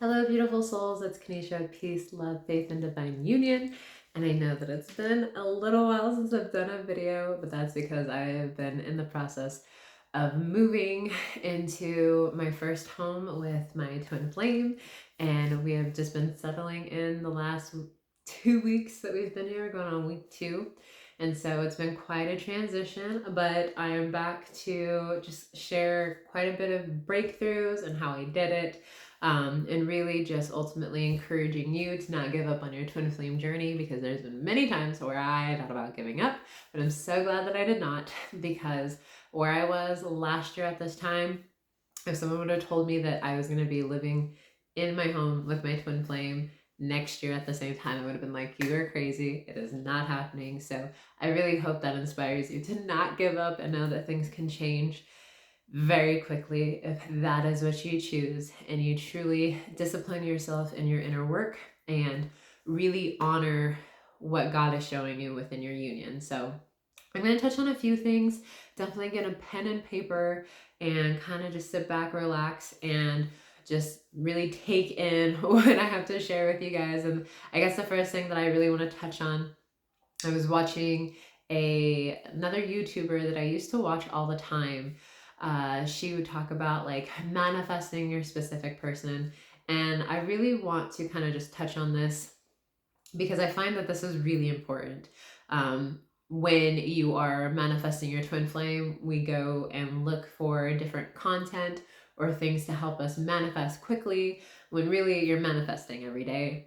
Hello, beautiful souls. It's Kanisha. Peace, love, faith, and divine union. And I know that it's been a little while since I've done a video, but that's because I have been in the process of moving into my first home with my twin flame. And we have just been settling in the last 2 weeks that we've been here, going on week 2. And so it's been quite a transition, but I am back to just share quite a bit of breakthroughs and how I did it. And really just ultimately encouraging you to not give up on your twin flame journey, because there's been many times where I thought about giving up, but I'm so glad that I did not, because where I was last year at this time, if someone would have told me that I was going to be living in my home with my twin flame next year at the same time, I would have been like, you are crazy. It is not happening. So I really hope that inspires you to not give up and know that things can change very quickly if that is what you choose, and you truly discipline yourself in your inner work and really honor what God is showing you within your union. So I'm going to touch on a few things. Definitely get a pen and paper and kind of just sit back, relax, and just really take in what I have to share with you guys. And I guess the first thing that I really want to touch on, I was watching another YouTuber that I used to watch all the time. She would talk about like manifesting your specific person. And I really want to kind of just touch on this because I find that this is really important. When you are manifesting your twin flame, we go and look for different content or things to help us manifest quickly, when really you're manifesting every day.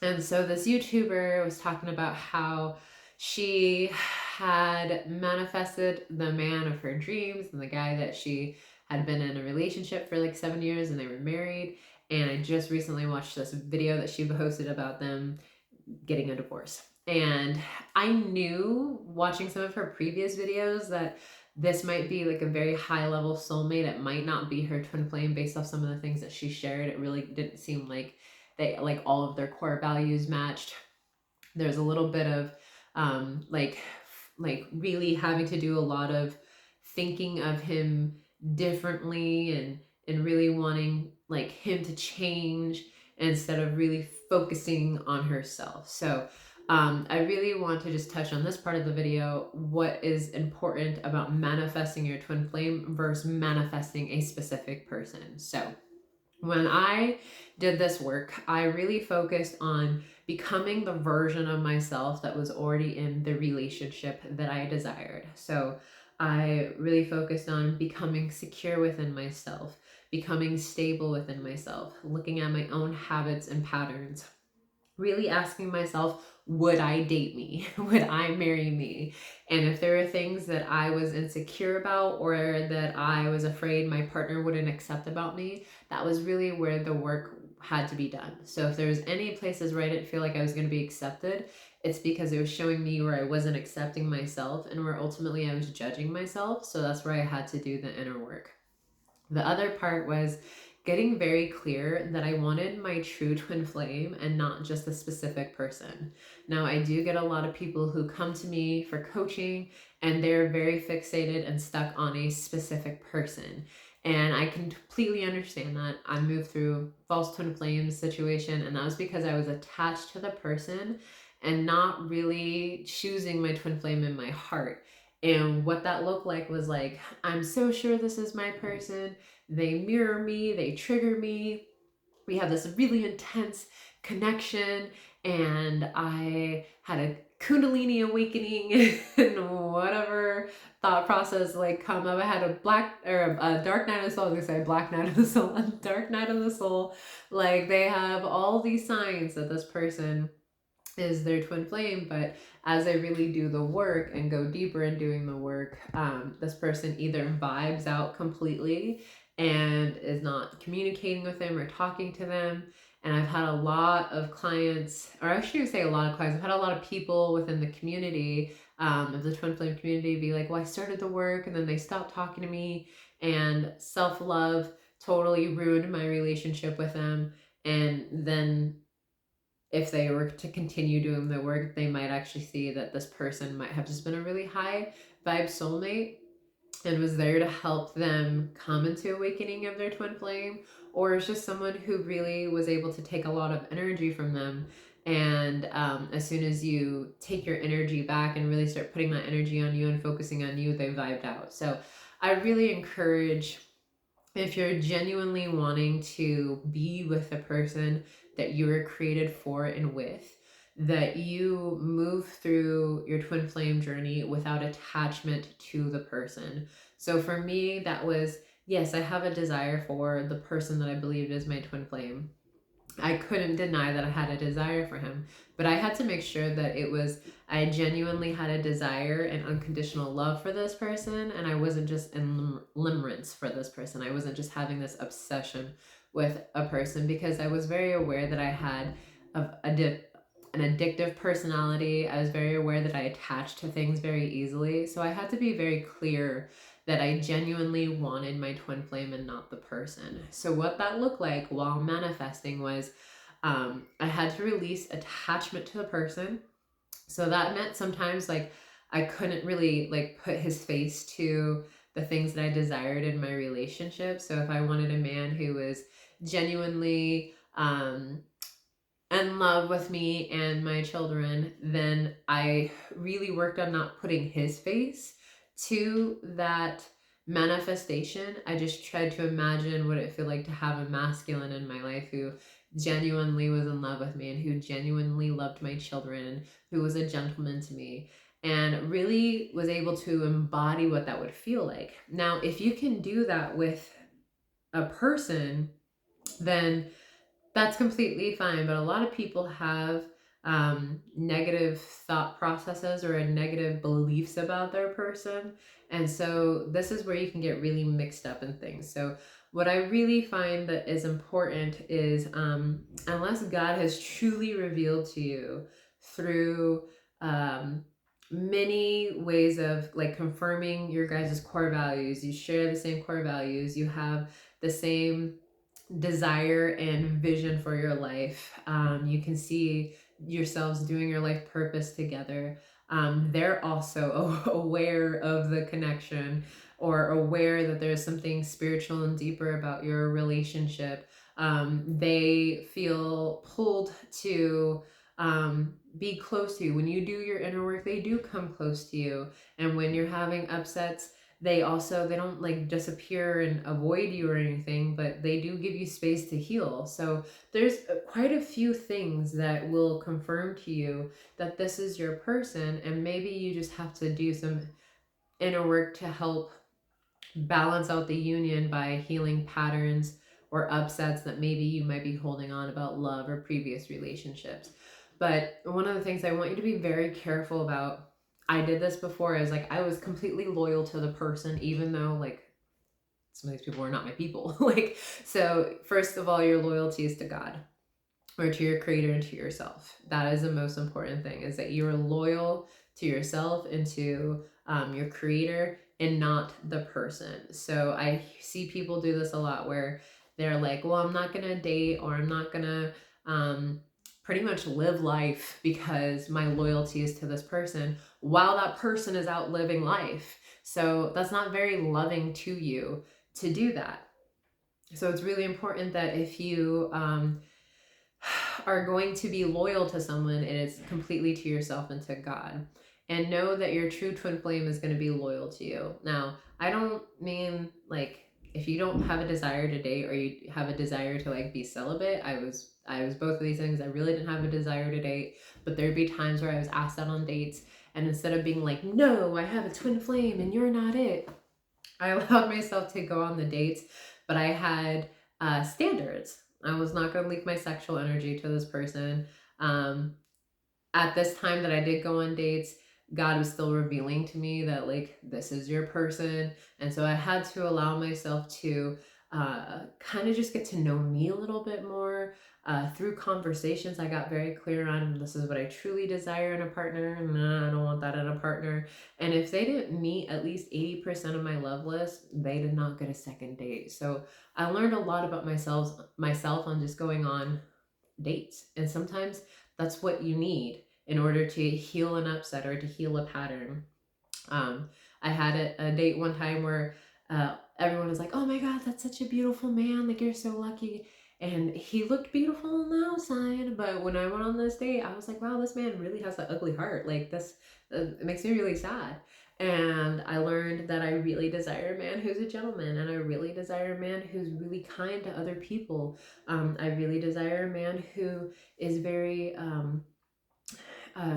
And so this YouTuber was talking about how she had manifested the man of her dreams and the guy that she had been in a relationship for like 7 years, and they were married. And I just recently watched this video that she posted about them getting a divorce. And I knew watching some of her previous videos that this might be like a very high level soulmate. It might not be her twin flame based off some of the things that she shared. It really didn't seem like they like all of their core values matched. There's a little bit of like really having to do a lot of thinking of him differently, and really wanting like him to change instead of really focusing on herself. So I really want to just touch on this part of the video, what is important about manifesting your twin flame versus manifesting a specific person. So when I did this work, I really focused on becoming the version of myself that was already in the relationship that I desired. So I really focused on becoming secure within myself, becoming stable within myself, looking at my own habits and patterns, really asking myself, would I date me? Would I marry me? And if there were things that I was insecure about or that I was afraid my partner wouldn't accept about me, that was really where the work had to be done. So if there was any places where I didn't feel like I was going to be accepted, it's because it was showing me where I wasn't accepting myself and where ultimately I was judging myself. So that's where I had to do the inner work. The other part was getting very clear that I wanted my true twin flame and not just a specific person. Now, I do get a lot of people who come to me for coaching and they're very fixated and stuck on a specific person. And I can completely understand that. I moved through false twin flames situation, and that was because I was attached to the person and not really choosing my twin flame in my heart. And what that looked like was like, I'm so sure this is my person. They mirror me, they trigger me. We have this really intense connection, and I had a Kundalini awakening and whatever thought process like come up. I had a dark night of the soul. I was gonna say black night of the soul, a dark night of the soul. Like they have all these signs that this person is their twin flame, but as I really do the work and go deeper in doing the work, this person either vibes out completely and is not communicating with them or talking to them. And I've had a lot of clients, or I shouldn't say a lot of clients, I've had a lot of people within the community, of the twin flame community, be like, well, I started the work and then they stopped talking to me, and self-love totally ruined my relationship with them. And then if they were to continue doing the work, they might actually see that this person might have just been a really high vibe soulmate and was there to help them come into awakening of their twin flame, or it's just someone who really was able to take a lot of energy from them. And as soon as you take your energy back and really start putting that energy on you and focusing on you, they vibed out. So I really encourage, if you're genuinely wanting to be with the person that you were created for and with, that you move through your twin flame journey without attachment to the person. So for me, that was, yes, I have a desire for the person that I believed is my twin flame. I couldn't deny that I had a desire for him, but I had to make sure that it was, I genuinely had a desire and unconditional love for this person, and I wasn't just in limerence for this person. I wasn't just having this obsession with a person, because I was very aware that I had an addictive personality. I was very aware that I attached to things very easily. So I had to be very clear that I genuinely wanted my twin flame and not the person. So what that looked like while manifesting was, I had to release attachment to the person. So that meant sometimes like I couldn't really like put his face to the things that I desired in my relationship. So if I wanted a man who was genuinely in love with me and my children, then I really worked on not putting his face to that manifestation. I just tried to imagine what it feel like to have a masculine in my life who genuinely was in love with me and who genuinely loved my children and who was a gentleman to me, and really was able to embody what that would feel like. Now, if you can do that with a person, then that's completely fine. But a lot of people have negative thought processes or negative beliefs about their person. And so this is where you can get really mixed up in things. So what I really find that is important is, unless God has truly revealed to you through many ways of like confirming your guys' core values, you share the same core values, you have the same desire and vision for your life, you can see yourselves doing your life purpose together, they're also aware of the connection or aware that there's something spiritual and deeper about your relationship, they feel pulled to be close to you. When you do your inner work, they do come close to you. And when you're having upsets, they don't like disappear and avoid you or anything, but they do give you space to heal. So there's quite a few things that will confirm to you that this is your person, and maybe you just have to do some inner work to help balance out the union by healing patterns or upsets that maybe you might be holding on about love or previous relationships. But one of the things I want you to be very careful about, I did this before, is like I was completely loyal to the person, even though like some of these people are not my people. Like, so first of all, your loyalty is to God or to your creator and to yourself. That is the most important thing, is that you are loyal to yourself and to your creator and not the person. So I see people do this a lot where they're like, well, I'm not gonna date, or I'm not gonna pretty much live life because my loyalty is to this person, while that person is out living life. So that's not very loving to you to do that. So it's really important that if you are going to be loyal to someone, it is completely to yourself and to God. And know that your true twin flame is going to be loyal to you. Now, I don't mean like if you don't have a desire to date, or you have a desire to like be celibate. I was both of these things. I really didn't have a desire to date, but there'd be times where I was asked out on dates, and instead of being like, no, I have a twin flame and you're not it, I allowed myself to go on the dates, but I had standards. I was not going to leak my sexual energy to this person. At this time that I did go on dates, God was still revealing to me that like this is your person, and so I had to allow myself to kind of just get to know me a little bit more. Through conversations, I got very clear on this is what I truly desire in a partner. No, I don't want that in a partner. And if they didn't meet at least 80% of my love list, they did not get a second date. So I learned a lot about myself on just going on dates. And sometimes that's what you need in order to heal an upset or to heal a pattern. I had a date one time where everyone was like, oh my God, that's such a beautiful man. Like, you're so lucky. And he looked beautiful on the outside. But when I went on this date, I was like, wow, this man really has an ugly heart. Like, this, it makes me really sad. And I learned that I really desire a man who's a gentleman, and I really desire a man who's really kind to other people. I really desire a man who is very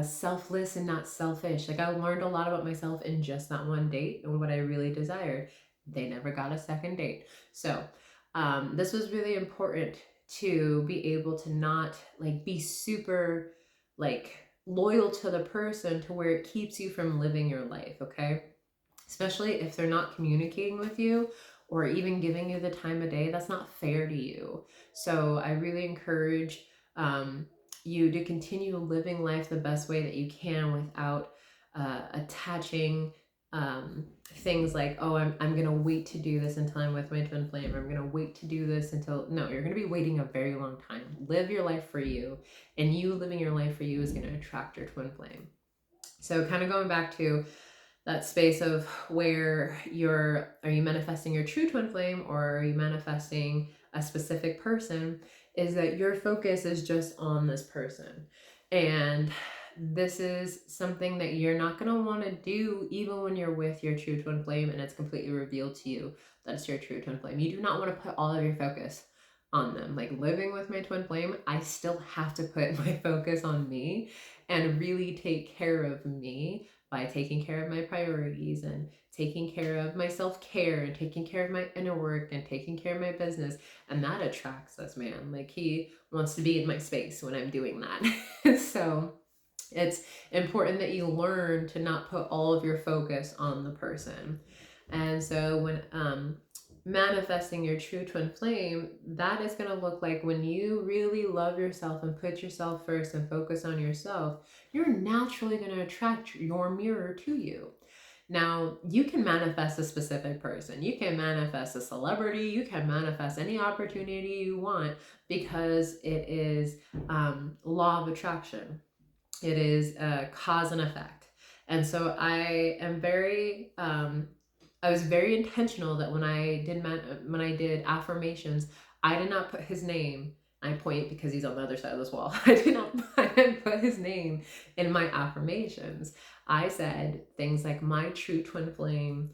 selfless and not selfish. Like, I learned a lot about myself in just that one date and what I really desired. They never got a second date. So this was really important to be able to not like be super like loyal to the person to where it keeps you from living your life, okay? Especially if they're not communicating with you or even giving you the time of day. That's not fair to you. So I really encourage you to continue living life the best way that you can without attaching things like, oh, I'm going to wait to do this until I'm with my twin flame. I'm going to wait to do this until, no, you're going to be waiting a very long time. Live your life for you, and you living your life for you is going to attract your twin flame. So kind of going back to that space of where are you manifesting your true twin flame, or are you manifesting a specific person, is that your focus is just on this person. And this is something that you're not going to want to do even when you're with your true twin flame and it's completely revealed to you that it's your true twin flame. You do not want to put all of your focus on them. Like, living with my twin flame, I still have to put my focus on me and really take care of me by taking care of my priorities and taking care of my self-care and taking care of my inner work and taking care of my business. And that attracts this man. Like, he wants to be in my space when I'm doing that. So it's important that you learn to not put all of your focus on the person. And so when manifesting your true twin flame, that is going to look like when you really love yourself and put yourself first and focus on yourself, you're naturally going to attract your mirror to you. Now, you can manifest a specific person. You can manifest a celebrity. You can manifest any opportunity you want, because it is law of attraction. It is cause and effect. And so I was very intentional that when I did affirmations, I did not put his name. I point because he's on the other side of this wall. I didn't put his name in my affirmations. I said things like, my true twin flame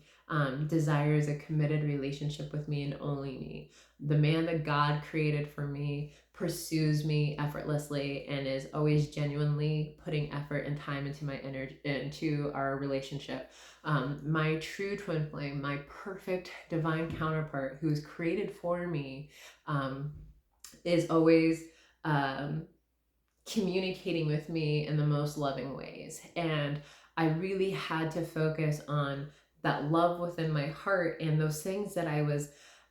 desires a committed relationship with me and only me. The man that God created for me pursues me effortlessly and is always genuinely putting effort and time into my energy, into our relationship. My true twin flame, my perfect divine counterpart who is created for me, is always communicating with me in the most loving ways. And I really had to focus on that love within my heart, and those things that I was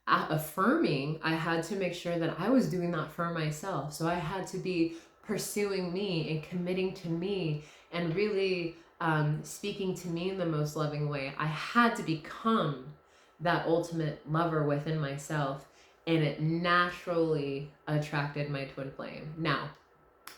affirming, I had to make sure that I was doing that for myself. So I had to be pursuing me and committing to me and really speaking to me in the most loving way. I had to become that ultimate lover within myself, and it naturally attracted my twin flame. Now,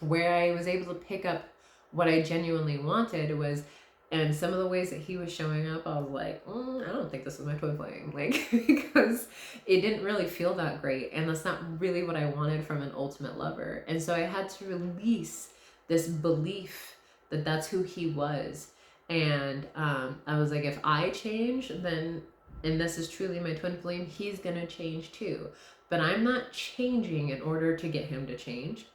where I was able to pick up what I genuinely wanted was, and some of the ways that he was showing up, I was like, I don't think this is my twin flame. Like, because it didn't really feel that great. And that's not really what I wanted from an ultimate lover. And so I had to release this belief that that's who he was. And I was like, if I change, then, and this is truly my twin flame, he's going to change too. But I'm not changing in order to get him to change.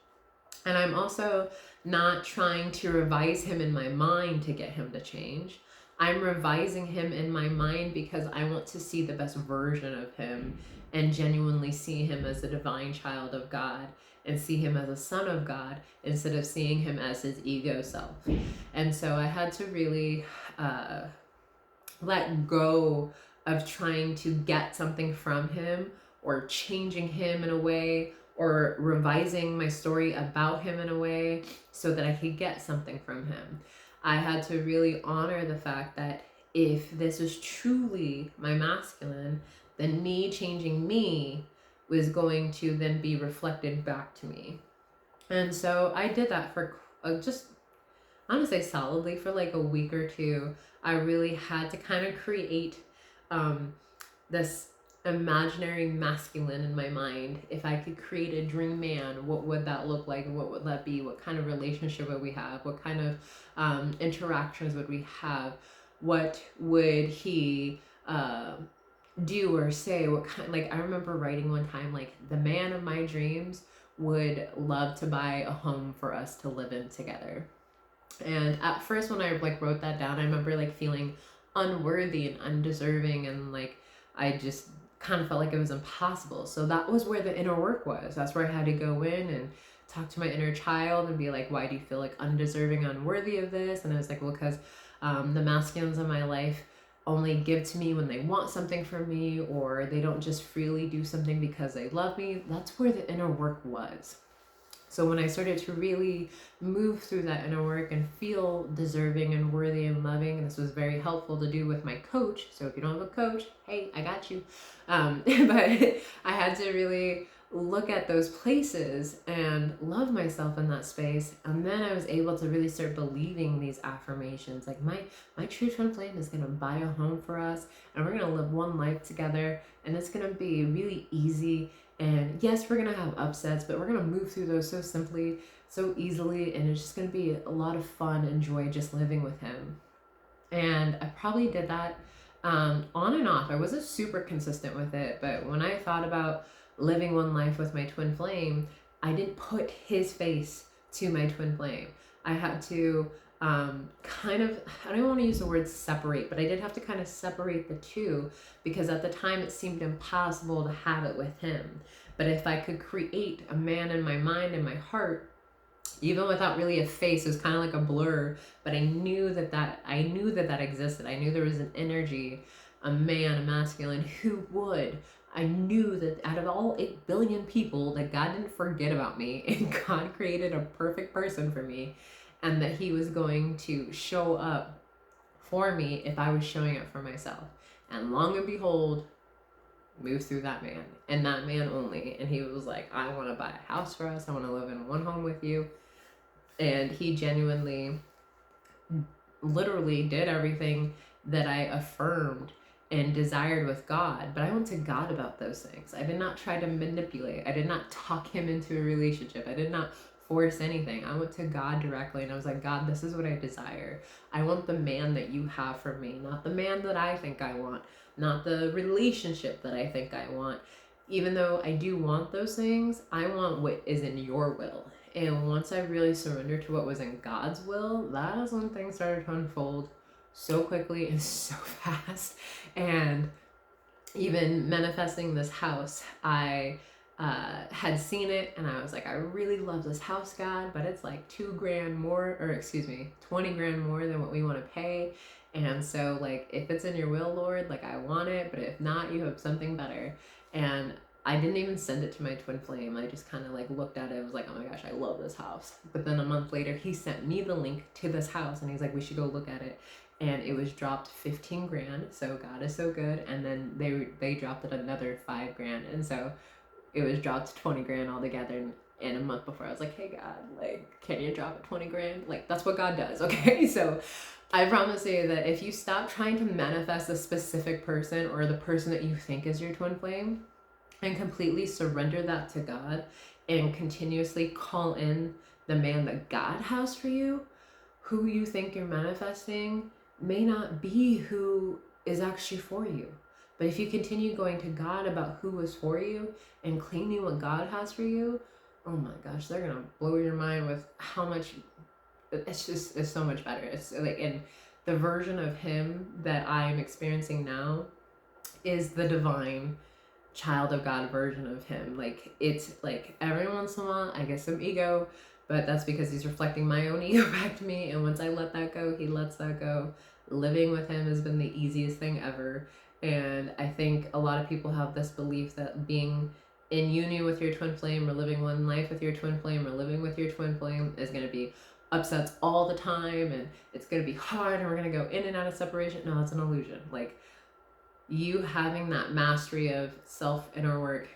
And I'm also not trying to revise him in my mind to get him to change. I'm revising him in my mind because I want to see the best version of him and genuinely see him as a divine child of God and see him as a son of God instead of seeing him as his ego self. And so I had to really let go of trying to get something from him or changing him in a way or revising my story about him in a way so that I could get something from him. I had to really honor the fact that if this is truly my masculine, then me changing me was going to then be reflected back to me. And so I did that for just, I'm gonna say solidly for like a week or two. I really had to kind of create this imaginary masculine in my mind. If I could create a dream man, what would that look like? What would that be? What kind of relationship would we have? What kind of interactions would we have? What would he do or say? What kind, like, I remember writing one time, like, the man of my dreams would love to buy a home for us to live in together. And at first, when I like wrote that down, I remember like feeling unworthy and undeserving, and like I just kind of felt like it was impossible. So that was where the inner work was. That's where I had to go in and talk to my inner child and be like, why do you feel like undeserving, unworthy of this? And I was like, well, because the masculines in my life only give to me when they want something from me, or they don't just freely do something because they love me. That's where the inner work was. So when I started to really move through that inner work and feel deserving and worthy and loving, and this was very helpful to do with my coach. So if you don't have a coach, hey, I got you. But I had to really look at those places and love myself in that space. And then I was able to really start believing these affirmations. Like my true twin flame is going to buy a home for us, and we're going to live one life together. And it's going to be really easy. And yes, we're going to have upsets, but we're going to move through those so simply, so easily. And it's just going to be a lot of fun and joy just living with him. And I probably did that on and off. I wasn't super consistent with it, but when I thought about living one life with my twin flame, I didn't put his face to my twin flame. I had to kind of, I don't want to use the word separate, but I did have to kind of separate the two, because at the time it seemed impossible to have it with him. But if I could create a man in my mind and my heart, even without really a face, it was kind of like a blur, but I knew that existed. I knew there was an energy, a man, a masculine, who would. I knew that out of all 8 billion people, that God didn't forget about me, and God created a perfect person for me, and that he was going to show up for me if I was showing up for myself. And long and behold, moved through that man, and that man only. And he was like, I want to buy a house for us. I want to live in one home with you. And he genuinely, literally did everything that I affirmed and desired with God. But I went to God about those things. I did not try to manipulate. I did not talk him into a relationship. I did not force anything. I went to God directly, and I was like, God, this is what I desire. I want the man that you have for me, not the man that I think I want, not the relationship that I think I want. Even though I do want those things, I want what is in your will. And once I really surrendered to what was in God's will, that is when things started to unfold so quickly and so fast. And even manifesting this house, I had seen it, and I was like, I really love this house, God, but it's like $20 grand more than what we want to pay. And so, like, if it's in your will, Lord, like, I want it, but if not, you have something better. And I didn't even send it to my twin flame. I just kind of like looked at it. I was like, oh my gosh, I love this house. But then a month later, he sent me the link to this house, and he's like, we should go look at it. And it was dropped 15 grand. So God is so good. And then they dropped it another 5 grand. And so it was dropped to 20 grand altogether. And a month before, I was like, hey God, like, can you drop it 20 grand? Like, that's what God does. Okay. So I promise you that if you stop trying to manifest a specific person or the person that you think is your twin flame, and completely surrender that to God, and continuously call in the man that God has for you, who you think you're manifesting may not be who is actually for you. But if you continue going to God about who is for you and claiming what God has for you, oh my gosh, they're gonna blow your mind with how much. It's so much better. It's like, and the version of him that I'm experiencing now is the divine child of God version of him. Like, it's like every once in a while I get some ego, but that's because he's reflecting my own ego back to me. And once I let that go, he lets that go. Living with him has been the easiest thing ever. And I think a lot of people have this belief that being in union with your twin flame, or living one life with your twin flame, or living with your twin flame is going to be upsets all the time, and it's going to be hard, and we're going to go in and out of separation. No, it's an illusion. Like, you having that mastery of self inner work,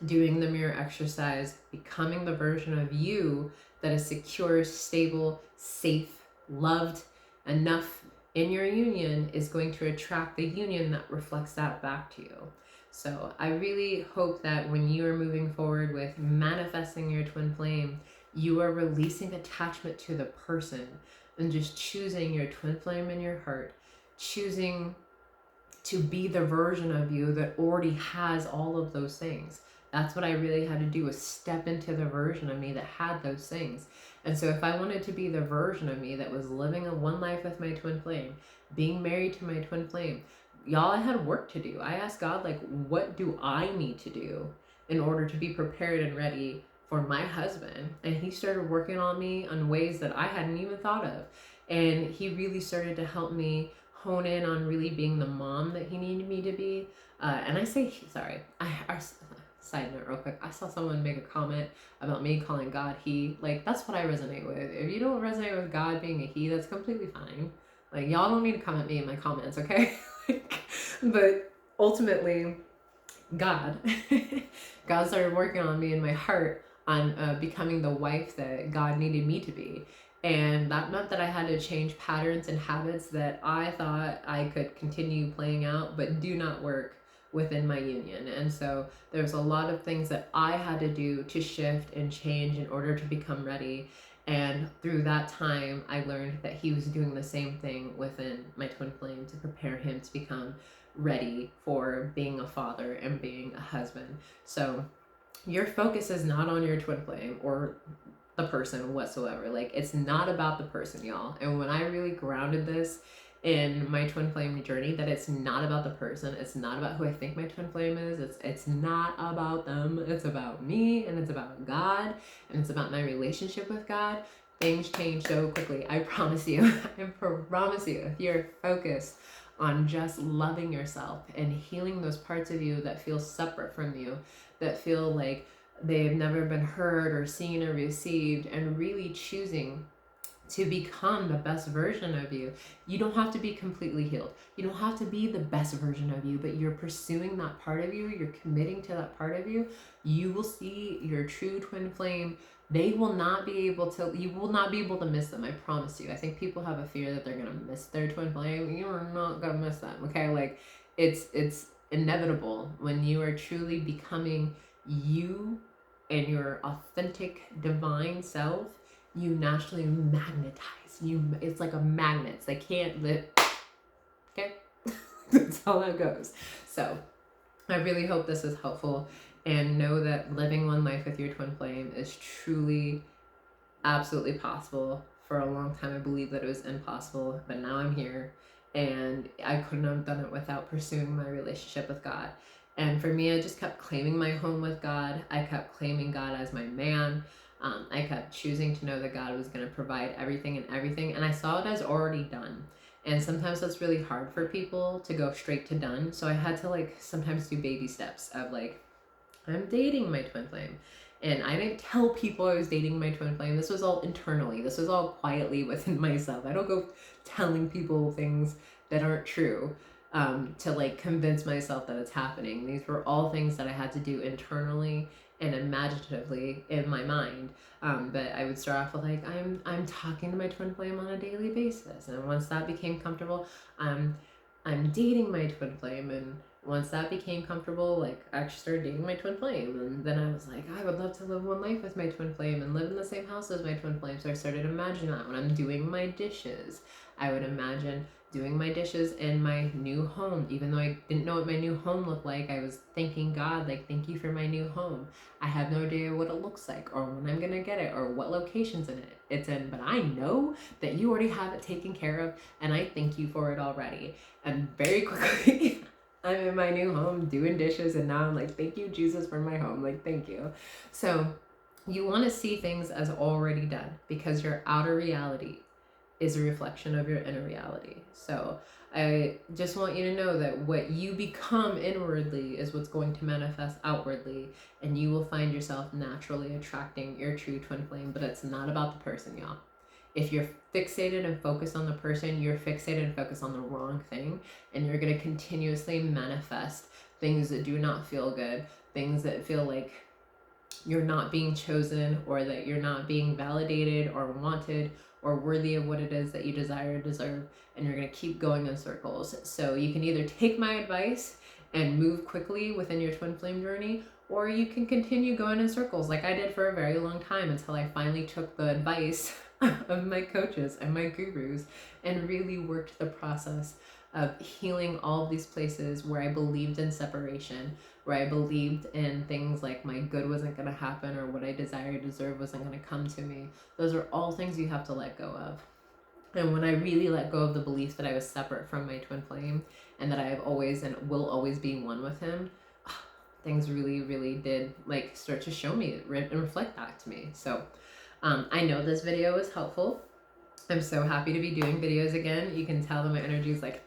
doing the mirror exercise, becoming the version of you that is secure, stable, safe, loved enough in your union, is going to attract the union that reflects that back to you. So I really hope that when you are moving forward with manifesting your twin flame, you are releasing attachment to the person and just choosing your twin flame in your heart, choosing to be the version of you that already has all of those things. That's what I really had to do, was step into the version of me that had those things. And so if I wanted to be the version of me that was living a one life with my twin flame, being married to my twin flame, y'all, I had work to do. I asked God, like, what do I need to do in order to be prepared and ready for my husband? And he started working on me in ways that I hadn't even thought of. And he really started to help me hone in on really being the mom that he needed me to be. And I say, sorry, side note real quick, I saw someone make a comment about me calling God he. Like, that's what I resonate with. If you don't resonate with God being a he, that's completely fine. Like, y'all don't need to comment me in my comments, okay? But ultimately, God started working on me in my heart on becoming the wife that God needed me to be. And that meant that I had to change patterns and habits that I thought I could continue playing out, but do not work within my union. And so there's a lot of things that I had to do to shift and change in order to become ready. And through that time, I learned that he was doing the same thing within my twin flame to prepare him to become ready for being a father and being a husband. So your focus is not on your twin flame or the person whatsoever. Like, it's not about the person, y'all. And when I really grounded this in my twin flame journey, that it's not about the person, it's not about who I think my twin flame is, it's not about them, it's about me, and it's about God, and it's about my relationship with God, things change so quickly. I promise you. I promise you, if you're focused on just loving yourself and healing those parts of you that feel separate from you, that feel like they've never been heard or seen or received, and really choosing to become the best version of you. You don't have to be completely healed. You don't have to be the best version of you, but you're pursuing that part of you. You're committing to that part of you. You will see your true twin flame. They will not be able to, you will not be able to miss them. I promise you. I think people have a fear that they're going to miss their twin flame. You are not going to miss them. Okay. Like, it's inevitable when you are truly becoming you and your authentic divine self. You naturally magnetize. It's like a magnet. They can't live. Okay? That's how that goes. So I really hope this is helpful, and know that living one life with your twin flame is truly absolutely possible. For a long time I believed that it was impossible, but now I'm here, and I couldn't have done it without pursuing my relationship with God. And for me, I just kept claiming my home with God. I kept claiming God as my man. I kept choosing to know that God was going to provide everything, and I saw it as already done. And sometimes that's really hard for people to go straight to done. So I had to, like, sometimes do baby steps of, like, I'm dating my twin flame. And I didn't tell people I was dating my twin flame. This was all internally. This was all quietly within myself. I don't go telling people things that aren't true to, like, convince myself that it's happening. These were all things that I had to do internally and imaginatively in my mind. But I would start off with, like, I'm talking to my twin flame on a daily basis. And once that became comfortable, I'm dating my twin flame. And once that became comfortable, like, I actually started dating my twin flame. And then I was like, I would love to live one life with my twin flame and live in the same house as my twin flame. So I started imagining that when I'm doing my dishes, I would imagine doing my dishes in my new home. Even though I didn't know what my new home looked like, I was thanking God, like, thank you for my new home. I have no idea what it looks like or when I'm gonna get it or what locations it's in, but I know that you already have it taken care of, and I thank you for it already. And very quickly, I'm in my new home doing dishes, and now I'm like, thank you, Jesus, for my home. Like, thank you. So you want to see things as already done, because your outer reality is a reflection of your inner reality. So I just want you to know that what you become inwardly is what's going to manifest outwardly, and you will find yourself naturally attracting your true twin flame. But it's not about the person, y'all. If you're fixated and focused on the person, you're fixated and focused on the wrong thing, and you're going to continuously manifest things that do not feel good, things that feel like you're not being chosen, or that you're not being validated or wanted or worthy of what it is that you desire or deserve, and you're going to keep going in circles. So you can either take my advice and move quickly within your twin flame journey, or you can continue going in circles like I did for a very long time until I finally took the advice of my coaches and my gurus and really worked the process of healing all of these places where I believed in separation, where I believed in things like my good wasn't going to happen or what I desired, deserve wasn't going to come to me. Those are all things you have to let go of. And when I really let go of the belief that I was separate from my twin flame and that I have always and will always be one with him, things really, really did like start to show me and reflect back to me. So I know this video was helpful. I'm so happy to be doing videos again. You can tell that my energy is like,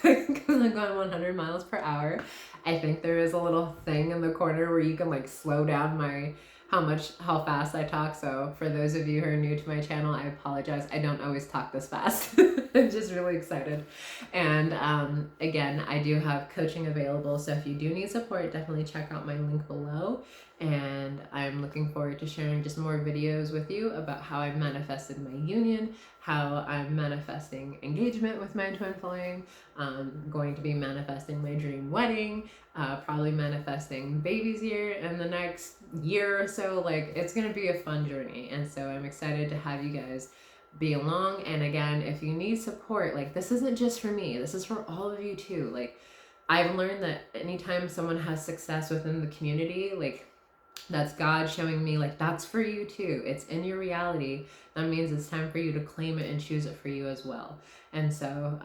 because I'm going 100 miles per hour. I think there is a little thing in the corner where you can like slow down how fast I talk. So for those of you who are new to my channel, I apologize. I don't always talk this fast. I'm just really excited. And again, I do have coaching available. So if you do need support, definitely check out my link below. And I'm looking forward to sharing just more videos with you about how I manifested my union, how I'm manifesting engagement with my twin flame, going to be manifesting my dream wedding, probably manifesting babies here in the next year or so. Like, it's gonna be a fun journey, and so I'm excited to have you guys be along. And again, if you need support, like, this isn't just for me, this is for all of you too. Like, I've learned that anytime someone has success within the community, like, that's God showing me, like, that's for you too. It's in your reality. That means it's time for you to claim it and choose it for you as well. And so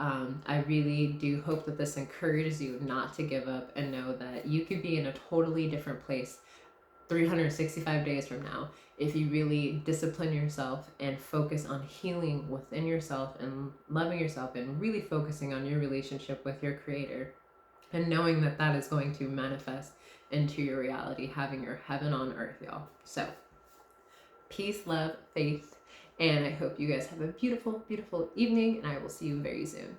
I really do hope that this encourages you not to give up and know that you could be in a totally different place 365 days from now if you really discipline yourself and focus on healing within yourself and loving yourself and really focusing on your relationship with your creator and knowing that that is going to manifest into your reality, having your heaven on earth, y'all. So peace, love, faith, and I hope you guys have a beautiful, beautiful evening, and I will see you very soon.